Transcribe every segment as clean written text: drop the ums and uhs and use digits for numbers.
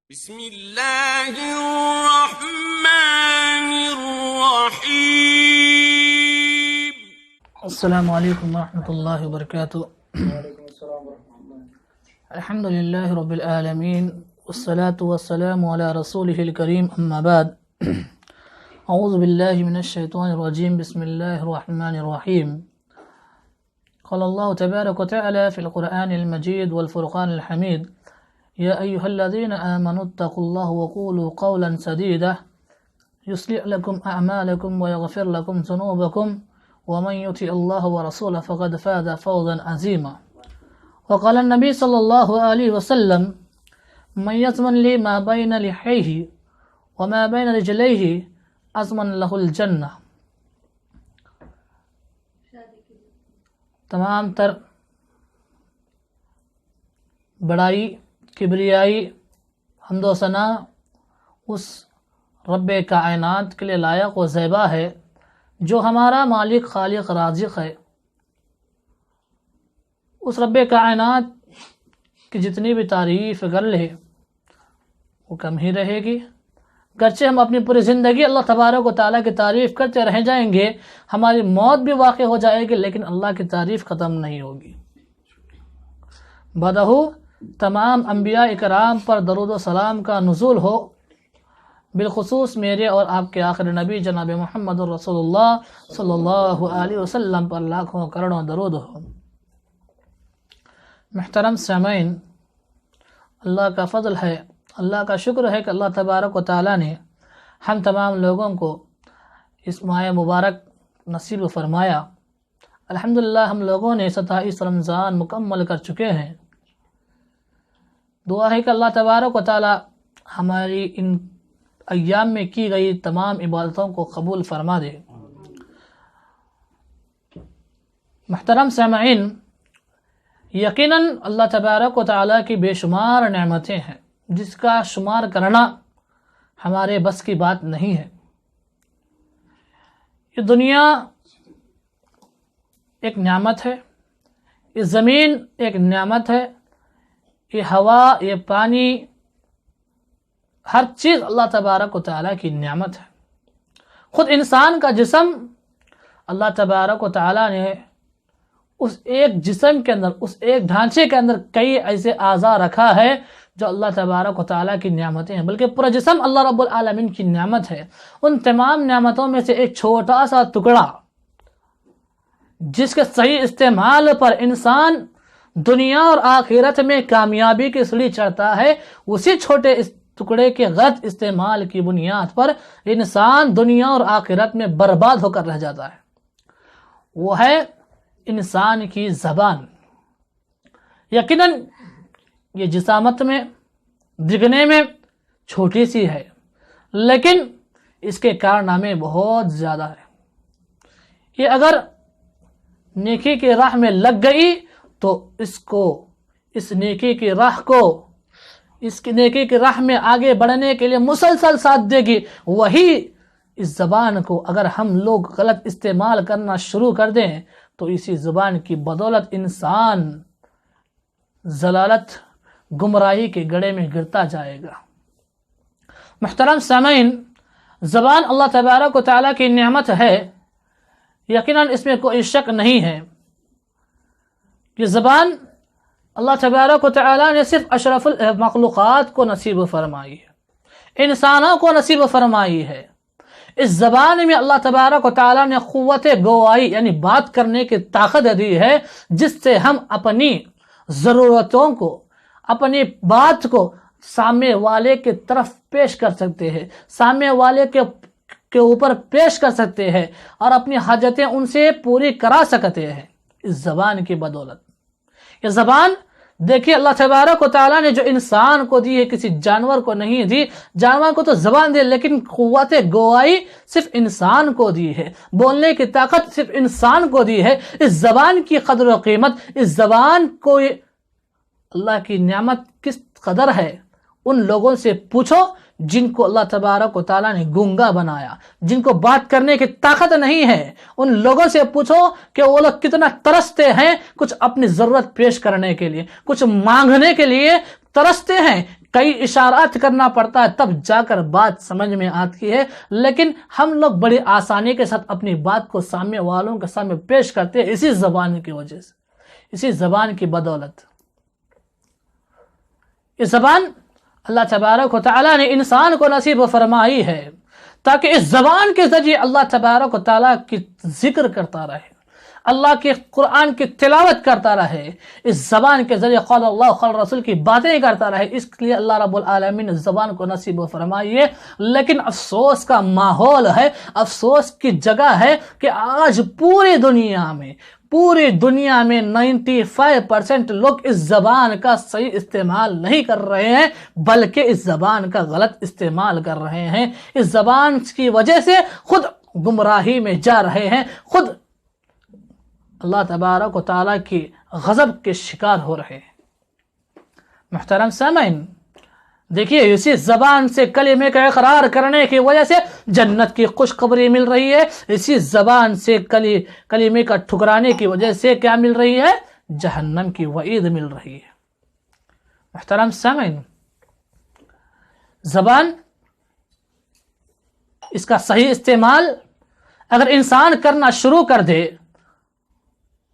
بسم اللہ الرحمن الرحیم۔ السلام علیکم ورحمۃ اللہ وبرکاتہ۔ الحمد للہ رب العالمین والصلاة والسلام علی رسولہ الکریم، اما بعد۔ اعوذ باللہ من الشیطان الرجیم، بسم اللہ الرحمن الرحیم۔ قال اللہ تبارک وتعالی فی القرآن المجید والفرقان الحمید: یا ایہا الذین آمنوا اتقوا اللہ وقولوا قولا سدیدا یصلح لکم اعمالکم ویغفر لکم ذنوبکم ومن یطع اللہ ورسولہ فقد فاز فوزا عظیما۔ وقال النبی صلی اللہ علیہ وسلم: من یضمن لی ما بین لحیہ وما بین رجلیہ اضمن لہ الجنہ۔ تمام تر بڑائی، کبریائی، حمد و ثنا اس رب کائنات کے لیے لائق و زیبا ہے جو ہمارا مالک، خالق، رازق ہے۔ اس رب کائنات کی جتنی بھی تعریف کر لے وہ کم ہی رہے گی، گرچہ ہم اپنی پوری زندگی اللہ تبارک و تعالیٰ کی تعریف کرتے رہ جائیں گے، ہماری موت بھی واقع ہو جائے گی لیکن اللہ کی تعریف ختم نہیں ہوگی۔ بدہو تمام انبیاء اکرام پر درود و سلام کا نزول ہو، بالخصوص میرے اور آپ کے آخر نبی جناب محمد رسول اللہ صلی اللہ علیہ وسلم پر لاکھوں کروڑوں درود ہو۔ محترم سامعین، اللہ کا فضل ہے، اللہ کا شکر ہے کہ اللہ تبارک و تعالیٰ نے ہم تمام لوگوں کو اس ماہ مبارک نصیب فرمایا۔ الحمدللہ ہم لوگوں نے 27 رمضان مکمل کر چکے ہیں۔ دعا ہے کہ اللہ تبارک و تعالیٰ ہماری ان ایام میں کی گئی تمام عبادتوں کو قبول فرما دے۔ محترم سامعین، یقیناً اللہ تبارک و تعالیٰ کی بے شمار نعمتیں ہیں جس کا شمار کرنا ہمارے بس کی بات نہیں ہے۔ یہ دنیا ایک نعمت ہے، یہ زمین ایک نعمت ہے، یہ ہوا، یہ پانی، ہر چیز اللہ تبارک و تعالیٰ کی نعمت ہے۔ خود انسان کا جسم اللہ تبارک و تعالیٰ نے اس ایک جسم کے اندر، اس ایک ڈھانچے کے اندر کئی ایسے اعضاء رکھا ہے جو اللہ تبارک و تعالیٰ کی نعمتیں ہیں، بلکہ پورا جسم اللہ رب العالمین کی نعمت ہے۔ ان تمام نعمتوں میں سے ایک چھوٹا سا ٹکڑا جس کے صحیح استعمال پر انسان دنیا اور آخرت میں کامیابی کی سیڑھی چڑھتا ہے، اسی چھوٹے اس ٹکڑے کے غلط استعمال کی بنیاد پر انسان دنیا اور آخرت میں برباد ہو کر رہ جاتا ہے۔ وہ ہے انسان کی زبان۔ یقیناً یہ جسامت میں، دکھنے میں چھوٹی سی ہے لیکن اس کے کارنامے بہت زیادہ ہیں۔ یہ اگر نیکی کی راہ میں لگ گئی تو اس نیکی کی راہ میں آگے بڑھنے کے لیے مسلسل ساتھ دے گی۔ وہی اس زبان کو اگر ہم لوگ غلط استعمال کرنا شروع کر دیں تو اسی زبان کی بدولت انسان ضلالت، گمراہی کے گڑھے میں گرتا جائے گا۔ محترم سامعین، زبان اللہ تبارک و تعالیٰ کی نعمت ہے، یقیناً اس میں کوئی شک نہیں ہے۔ یہ زبان اللہ تبارک و تعالیٰ نے صرف اشرف المخلوقات کو نصیب فرمائی ہے، انسانوں کو نصیب فرمائی ہے۔ اس زبان میں اللہ تبارک و تعالیٰ نے قوت گوائی یعنی بات کرنے کی طاقت دی ہے، جس سے ہم اپنی ضرورتوں کو، اپنی بات کو سامنے والے کی طرف پیش کر سکتے ہیں، سامنے والے کے اوپر پیش کر سکتے ہیں اور اپنی حاجتیں ان سے پوری کرا سکتے ہیں اس زبان کی بدولت۔ یہ زبان دیکھیے اللہ تبارک و تعالیٰ نے جو انسان کو دی ہے، کسی جانور کو نہیں دی۔ جانور کو تو زبان دی لیکن قوت گوائی صرف انسان کو دی ہے، بولنے کی طاقت صرف انسان کو دی ہے۔ اس زبان کی قدر و قیمت، اس زبان کو اللہ کی نعمت کس قدر ہے ان لوگوں سے پوچھو جن کو اللہ تبارک و تعالیٰ نے گونگا بنایا، جن کو بات کرنے کی طاقت نہیں ہے۔ ان لوگوں سے پوچھو کہ وہ لوگ کتنا ترستے ہیں کچھ اپنی ضرورت پیش کرنے کے لیے، کچھ مانگنے کے لیے، ترستے ہیں، کئی اشارات کرنا پڑتا ہے تب جا کر بات سمجھ میں آتی ہے، لیکن ہم لوگ بڑی آسانی کے ساتھ اپنی بات کو سامنے والوں کے سامنے پیش کرتے ہیں اسی زبان کی وجہ سے، اسی زبان کی بدولت۔ یہ زبان اللہ تبارک و تعالیٰ نے انسان کو نصیب فرمائی ہے تاکہ اس زبان کے ذریعے اللہ تبارک و تعالیٰ کی ذکر کرتا رہے، اللہ کے قرآن کی تلاوت کرتا رہے، اس زبان کے ذریعے قول اللہ قول رسول کی باتیں کرتا رہے۔ اس لیے اللہ رب العالمین نے زبان کو نصیب فرمائی ہے، لیکن افسوس کا ماحول ہے، افسوس کی جگہ ہے کہ آج پوری دنیا میں 95% لوگ اس زبان کا صحیح استعمال نہیں کر رہے ہیں، بلکہ اس زبان کا غلط استعمال کر رہے ہیں۔ اس زبان کی وجہ سے خود گمراہی میں جا رہے ہیں، خود اللہ تبارک و تعالیٰ کی غضب کے شکار ہو رہے ہیں۔ محترم سامعین، دیکھیے اسی زبان سے کلمے کا اقرار کرنے کی وجہ سے جنت کی خوشخبری مل رہی ہے، اسی زبان سے کلمے کا ٹھکرانے کی وجہ سے کیا مل رہی ہے؟ جہنم کی وعید مل رہی ہے۔ محترم سامعین، زبان اس کا صحیح استعمال اگر انسان کرنا شروع کر دے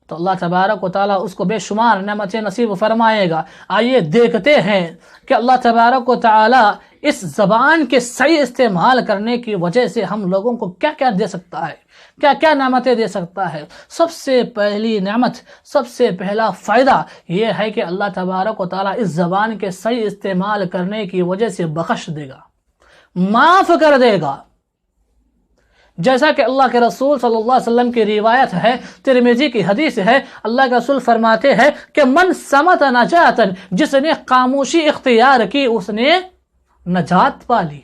تو اللہ تبارک و تعالیٰ اس کو بے شمار نعمتیں نصیب فرمائے گا۔ آئیے دیکھتے ہیں کہ اللہ تبارک و تعالیٰ اس زبان کے صحیح استعمال کرنے کی وجہ سے ہم لوگوں کو کیا کیا دے سکتا ہے، کیا کیا نعمتیں دے سکتا ہے۔ سب سے پہلی نعمت، سب سے پہلا فائدہ یہ ہے کہ اللہ تبارک و تعالیٰ اس زبان کے صحیح استعمال کرنے کی وجہ سے بخش دے گا، معاف کر دے گا۔ جیسا کہ اللہ کے رسول صلی اللہ علیہ وسلم کی روایت ہے، ترمذی کی حدیث ہے، اللہ کے رسول فرماتے ہیں کہ من سمت نجاتن، جس نے خاموشی اختیار کی اس نے نجات پالی۔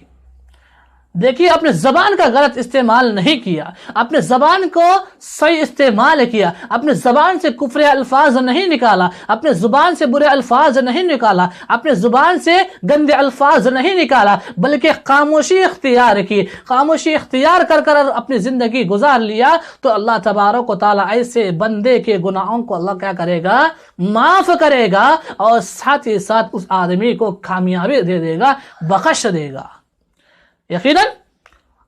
دیکھیے اپنے زبان کا غلط استعمال نہیں کیا، اپنے زبان کو صحیح استعمال کیا، اپنے زبان سے کفر الفاظ نہیں نکالا، اپنے زبان سے برے الفاظ نہیں نکالا، اپنے زبان سے گندے الفاظ نہیں نکالا، بلکہ خاموشی اختیار کی، خاموشی اختیار کر کر اپنی زندگی گزار لیا، تو اللہ تبارک و تعالیٰ ایسے بندے کے گناہوں کو اللہ کیا کرے گا؟ معاف کرے گا، اور ساتھ ہی ساتھ اس آدمی کو کامیابی دے دے گا، بخش دے گا۔ یقیناً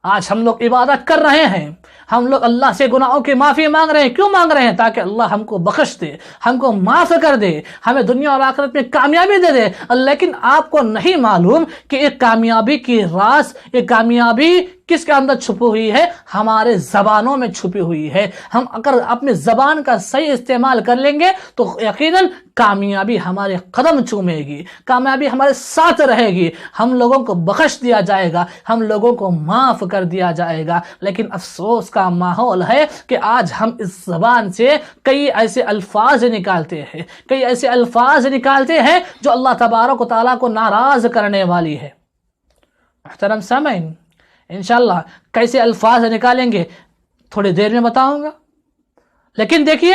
آج ہم لوگ عبادت کر رہے ہیں، ہم لوگ اللہ سے گناہوں کی معافی مانگ رہے ہیں۔ کیوں مانگ رہے ہیں؟ تاکہ اللہ ہم کو بخش دے، ہم کو معاف کر دے، ہمیں دنیا اور آخرت میں کامیابی دے دے۔ لیکن آپ کو نہیں معلوم کہ ایک کامیابی کی راز، ایک کامیابی کس کے اندر چھپی ہوئی ہے؟ ہمارے زبانوں میں چھپی ہوئی ہے۔ ہم اگر اپنے زبان کا صحیح استعمال کر لیں گے تو یقیناً کامیابی ہمارے قدم چومے گی، کامیابی ہمارے ساتھ رہے گی، ہم لوگوں کو بخش دیا جائے گا، ہم لوگوں کو معاف کر دیا جائے گا۔ لیکن افسوس کا ماحول ہے کہ آج ہم اس زبان سے کئی ایسے الفاظ نکالتے ہیں، کئی ایسے الفاظ نکالتے ہیں جو اللہ تبارک و تعالیٰ کو ناراض کرنے والی ہے۔ محترم سامعین، انشاءاللہ کیسے الفاظ نکالیں گے تھوڑی دیر میں بتاؤں گا، لیکن دیکھیے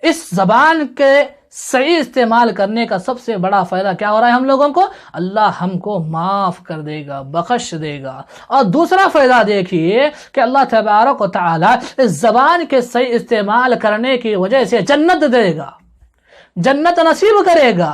اس زبان کے صحیح استعمال کرنے کا سب سے بڑا فائدہ کیا ہو رہا ہے ہم لوگوں کو؟ اللہ ہم کو معاف کر دے گا، بخش دے گا۔ اور دوسرا فائدہ دیکھیے کہ اللہ تبارک و تعالیٰ اس زبان کے صحیح استعمال کرنے کی وجہ سے جنت دے گا، جنت نصیب کرے گا۔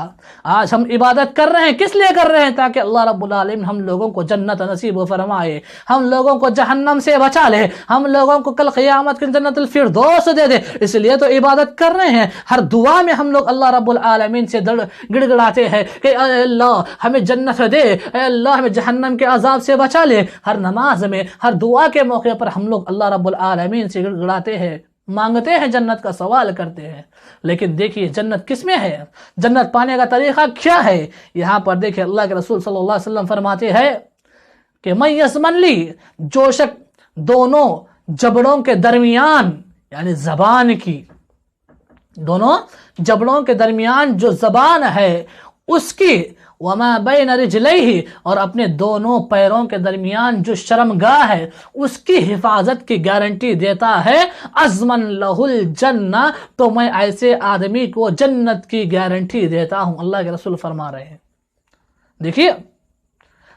آج ہم عبادت کر رہے ہیں، کس لیے کر رہے ہیں؟ تاکہ اللہ رب العالمین ہم لوگوں کو جنت نصیب فرمائے، ہم لوگوں کو جہنم سے بچا لے، ہم لوگوں کو کل قیامت کے جنت الفردوس دے دے۔ اس لیے تو عبادت کر رہے ہیں۔ ہر دعا میں ہم لوگ اللہ رب العالمین سے گڑ گڑاتے ہیں کہ اے اللہ ہمیں جنت دے، اے اللہ ہمیں جہنم کے عذاب سے بچا لے۔ ہر نماز میں، ہر دعا کے موقع پر ہم لوگ اللہ رب العالمین سے گڑ گڑاتے ہیں، مانگتے ہیں، جنت کا سوال کرتے ہیں۔ لیکن دیکھیے جنت کس میں ہے؟ جنت پانے کا طریقہ کیا ہے؟ یہاں پر دیکھیں اللہ کے رسول صلی اللہ علیہ وسلم فرماتے ہیں کہ من یسمن لی، جو شخص دونوں جبڑوں کے درمیان، یعنی زبان کی دونوں جبڑوں کے درمیان جو زبان ہے اس کی، وما بین رجلیہ، اور اپنے دونوں پیروں کے درمیان جو شرمگاہ ہے اس کی حفاظت کی گارنٹی دیتا ہے، ازمن لہ الجنہ، تو میں ایسے آدمی کو جنت کی گارنٹی دیتا ہوں۔ اللہ کے رسول فرما رہے ہیں۔ دیکھیے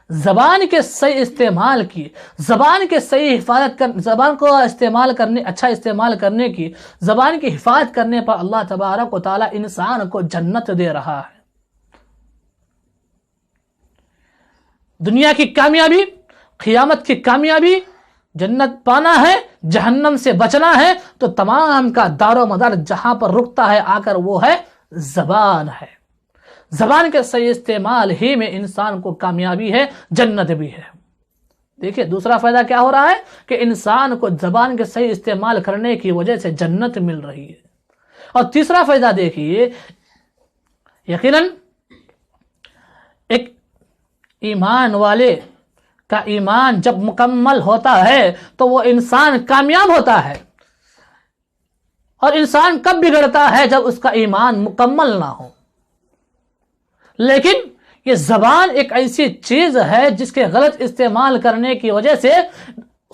زبان کے صحیح استعمال کی، زبان کے صحیح حفاظت کر، زبان کو استعمال کرنے، اچھا استعمال کرنے کی، زبان کی حفاظت کرنے پر اللہ تبارک و تعالی انسان کو جنت دے رہا ہے۔ دنیا کی کامیابی، قیامت کی کامیابی، جنت پانا ہے، جہنم سے بچنا ہے، تو تمام کا دار و مدار جہاں پر رکتا ہے آ کر وہ ہے زبان ہے۔ زبان کے صحیح استعمال ہی میں انسان کو کامیابی ہے، جنت بھی ہے۔ دیکھیے دوسرا فائدہ کیا ہو رہا ہے کہ انسان کو زبان کے صحیح استعمال کرنے کی وجہ سے جنت مل رہی ہے۔ اور تیسرا فائدہ دیکھیے، یقیناً ایک ایمان والے کا ایمان جب مکمل ہوتا ہے تو وہ انسان کامیاب ہوتا ہے، اور انسان کب بگڑتا ہے؟ جب اس کا ایمان مکمل نہ ہو۔ لیکن یہ زبان ایک ایسی چیز ہے جس کے غلط استعمال کرنے کی وجہ سے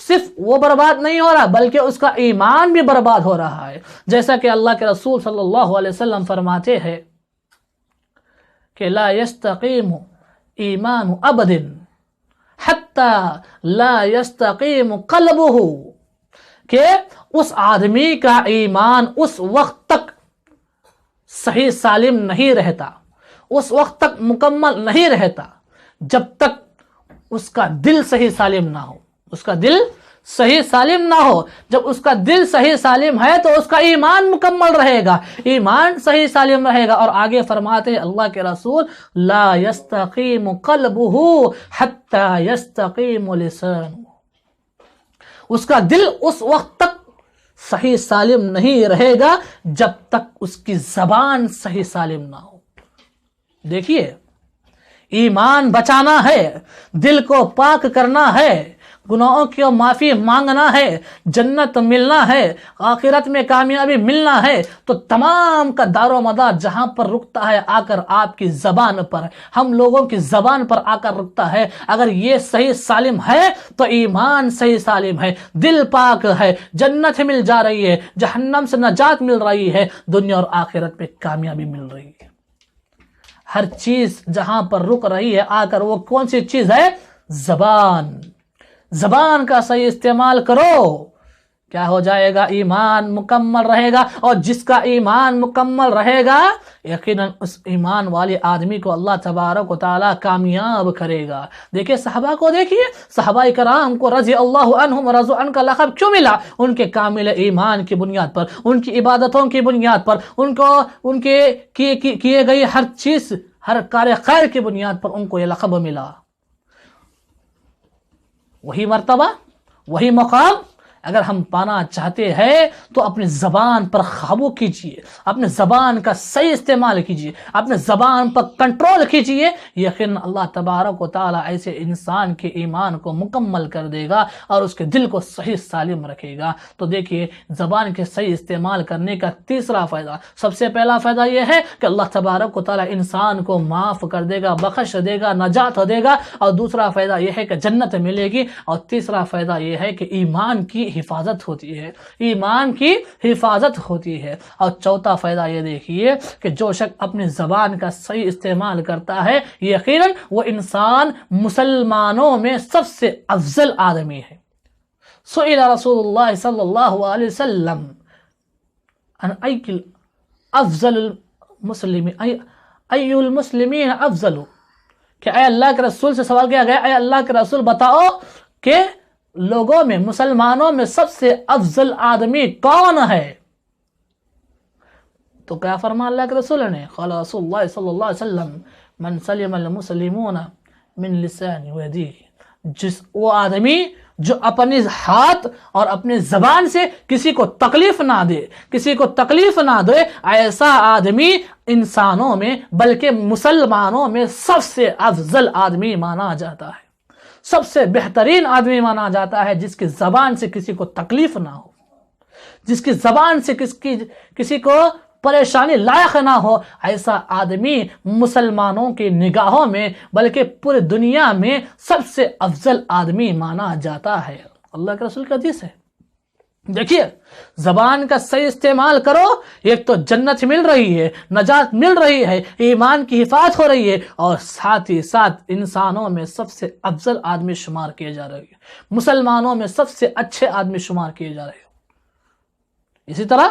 صرف وہ برباد نہیں ہو رہا بلکہ اس کا ایمان بھی برباد ہو رہا ہے، جیسا کہ اللہ کے رسول صلی اللہ علیہ وسلم فرماتے ہیں کہ لا يستقیم ایمان عبد حتی لا يستقیم قلبہ، کہ اس آدمی کا ایمان اس وقت تک صحیح سالم نہیں رہتا، اس وقت تک مکمل نہیں رہتا جب تک اس کا دل صحیح سالم نہ ہو۔ اس کا دل صحیح سالم نہ ہو، جب اس کا دل صحیح سالم ہے تو اس کا ایمان مکمل رہے گا، ایمان صحیح سالم رہے گا۔ اور آگے فرماتے ہیں اللہ کے رسول لا يستقیم قلبہ حتی يستقیم لسانہ، اس کا دل اس وقت تک صحیح سالم نہیں رہے گا جب تک اس کی زبان صحیح سالم نہ ہو۔ دیکھیے ایمان بچانا ہے، دل کو پاک کرنا ہے، گناہوں کی معافی مانگنا ہے، جنت ملنا ہے، آخرت میں کامیابی ملنا ہے، تو تمام کا دار و مدار جہاں پر رکتا ہے آ کر آپ کی زبان پر، ہم لوگوں کی زبان پر آ کر رکتا ہے۔ اگر یہ صحیح سالم ہے تو ایمان صحیح سالم ہے، دل پاک ہے، جنت مل جا رہی ہے، جہنم سے نجات مل رہی ہے، دنیا اور آخرت میں کامیابی مل رہی ہے۔ ہر چیز جہاں پر رک رہی ہے آ کر وہ کون سی چیز ہے؟ زبان۔ زبان کا صحیح استعمال کرو، کیا ہو جائے گا؟ ایمان مکمل رہے گا، اور جس کا ایمان مکمل رہے گا یقیناً اس ایمان والے آدمی کو اللہ تبارک و تعالی کامیاب کرے گا۔ دیکھیے صحابہ کو، دیکھیے صحابہ کرام کو رضی اللہ عنہم ورضوا عنہ کا لقب کیوں ملا؟ ان کے کامل ایمان کی بنیاد پر، ان کی عبادتوں کی بنیاد پر، ان کے کیے گئی ہر چیز، ہر کار خیر کی بنیاد پر ان کو یہ لقب ملا۔ وہی مرتبہ، وہی مقام اگر ہم پانا چاہتے ہیں تو اپنی زبان پر قابو کیجئے، اپنے زبان کا صحیح استعمال کیجئے، اپنے زبان پر کنٹرول کیجئے، یقین اللہ تبارک و تعالی ایسے انسان کے ایمان کو مکمل کر دے گا اور اس کے دل کو صحیح سالم رکھے گا۔ تو دیکھیے زبان کے صحیح استعمال کرنے کا تیسرا فائدہ، سب سے پہلا فائدہ یہ ہے کہ اللہ تبارک و تعالی انسان کو معاف کر دے گا، بخش دے گا، نجات دے گا، اور دوسرا فائدہ یہ ہے کہ جنت ملے گی، اور تیسرا فائدہ یہ ہے کہ ایمان کی حفاظت ہوتی ہے، ایمان کی حفاظت ہوتی ہے۔ اور چوتھا فائدہ یہ دیکھیے کہ جو شخص اپنی زبان کا صحیح استعمال کرتا ہے یقیناً وہ انسان مسلمانوں میں سب سے افضل آدمی ہے۔ سئل رسول اللہ صلی اللہ علیہ وسلم ان افضل المسلمین، ای المسلمین افضل، کہ اے اللہ کے رسول سے سوال کیا گیا، اے اللہ کے رسول بتاؤ کہ لوگوں میں، مسلمانوں میں سب سے افضل آدمی کون ہے؟ تو کیا فرما اللہ کے رسول نے؟ قال رسول اللہ صلی اللہ علیہ وسلم من سلم المسلمون من لسان ویدیہ، وہ آدمی جو اپنے ہاتھ اور اپنے زبان سے کسی کو تکلیف نہ دے، کسی کو تکلیف نہ دے، ایسا آدمی انسانوں میں بلکہ مسلمانوں میں سب سے افضل آدمی مانا جاتا ہے، سب سے بہترین آدمی مانا جاتا ہے، جس کی زبان سے کسی کو تکلیف نہ ہو، جس کی زبان سے کسی کو پریشانی لائق نہ ہو، ایسا آدمی مسلمانوں کی نگاہوں میں بلکہ پوری دنیا میں سب سے افضل آدمی مانا جاتا ہے۔ اللہ کے رسول کا حدیث ہے۔ دیکھیے زبان کا صحیح استعمال کرو، ایک تو جنت مل رہی ہے، نجات مل رہی ہے، ایمان کی حفاظت ہو رہی ہے، اور ساتھ ہی ساتھ انسانوں میں سب سے افضل آدمی شمار کیے جا رہے ہیں، مسلمانوں میں سب سے اچھے آدمی شمار کیے جا رہے ہیں۔ اسی طرح